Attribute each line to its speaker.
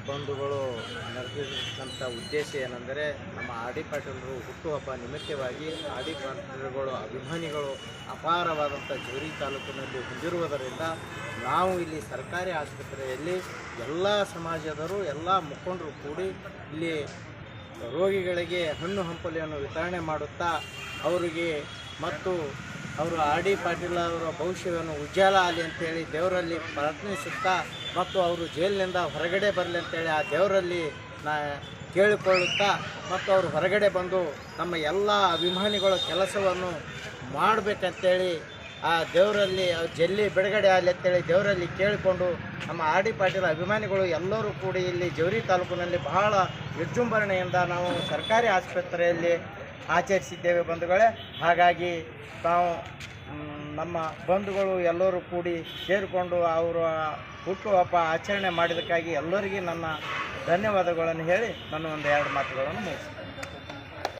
Speaker 1: ಬಂಧುಗಳು ನಡೆದಿರ್ತಕ್ಕಂಥ ಉದ್ದೇಶ ಏನೆಂದರೆ, ನಮ್ಮ ಆರ್ ಡಿ ಪಾಟೀಲರು ಹುಟ್ಟುಹಬ್ಬ ನಿಮಿತ್ತವಾಗಿ ಆರ್ ಡಿ ಪಾಟೀಲರುಗಳು ಅಭಿಮಾನಿಗಳು ಅಪಾರವಾದಂಥ ಜೋರಿ ತಾಲೂಕಿನಲ್ಲಿ ಹೊಂದಿರುವುದರಿಂದ ನಾವು ಇಲ್ಲಿ ಸರ್ಕಾರಿ ಆಸ್ಪತ್ರೆಯಲ್ಲಿ ಎಲ್ಲ ಸಮಾಜದವರು ಎಲ್ಲ ಮುಖಂಡರು ಕೂಡಿ ಇಲ್ಲಿ ರೋಗಿಗಳಿಗೆ ಹಣ್ಣು ಹಂಪಲೆಯನ್ನು ವಿತರಣೆ ಮಾಡುತ್ತಾ ಅವರಿಗೆ ಮತ್ತು ಅವರು ಆರ್ ಡಿ ಪಾಟೀಲ್ ಅವರ ಭವಿಷ್ಯವನ್ನು ಉಜ್ವಲ ಆಗಲಿ ಅಂತೇಳಿ ದೇವರಲ್ಲಿ ಪ್ರಾರ್ಥಿಸುತ್ತಾ ಮತ್ತು ಅವರು ಜೈಲಿನಿಂದ ಹೊರಗಡೆ ಬರಲಿ ಅಂತೇಳಿ ಆ ದೇವರಲ್ಲಿ ಕೇಳಿಕೊಳ್ಳುತ್ತಾ ಮತ್ತು ಅವರು ಹೊರಗಡೆ ಬಂದು ನಮ್ಮ ಎಲ್ಲ ಅಭಿಮಾನಿಗಳ ಕೆಲಸವನ್ನು ಮಾಡಬೇಕಂತೇಳಿ ಆ ದೇವರಲ್ಲಿ ಜಲ್ಲಿ ಬಿಡುಗಡೆ ಆಗಲಿ ಅಂತೇಳಿ ದೇವರಲ್ಲಿ ಕೇಳಿಕೊಂಡು ನಮ್ಮ ಆರ್ ಡಿ ಪಾಟೀಲ್ ಅಭಿಮಾನಿಗಳು ಎಲ್ಲರೂ ಕೂಡಿ ಇಲ್ಲಿ ಜವರಿ ತಾಲೂಕಿನಲ್ಲಿ ಬಹಳ ವಿಜೃಂಭಣೆಯಿಂದ ನಾವು ಸರ್ಕಾರಿ ಆಸ್ಪತ್ರೆಯಲ್ಲಿ ಆಚರಿಸಿದ್ದೇವೆ ಬಂಧುಗಳೇ. ಹಾಗಾಗಿ ನಾವು ನಮ್ಮ ಬಂಧುಗಳು ಎಲ್ಲರೂ ಕೂಡಿ ಸೇರಿಕೊಂಡು ಅವರ ಹುಟ್ಟುಹಬ್ಬ ಆಚರಣೆ ಮಾಡಿದ್ದಕ್ಕಾಗಿ ಎಲ್ಲರಿಗೂ ನನ್ನ ಧನ್ಯವಾದಗಳನ್ನು ಹೇಳಿ ನಾನು ಒಂದು ಎರಡು ಮಾತುಗಳನ್ನು ಮುಗಿಸ್ತೇನೆ.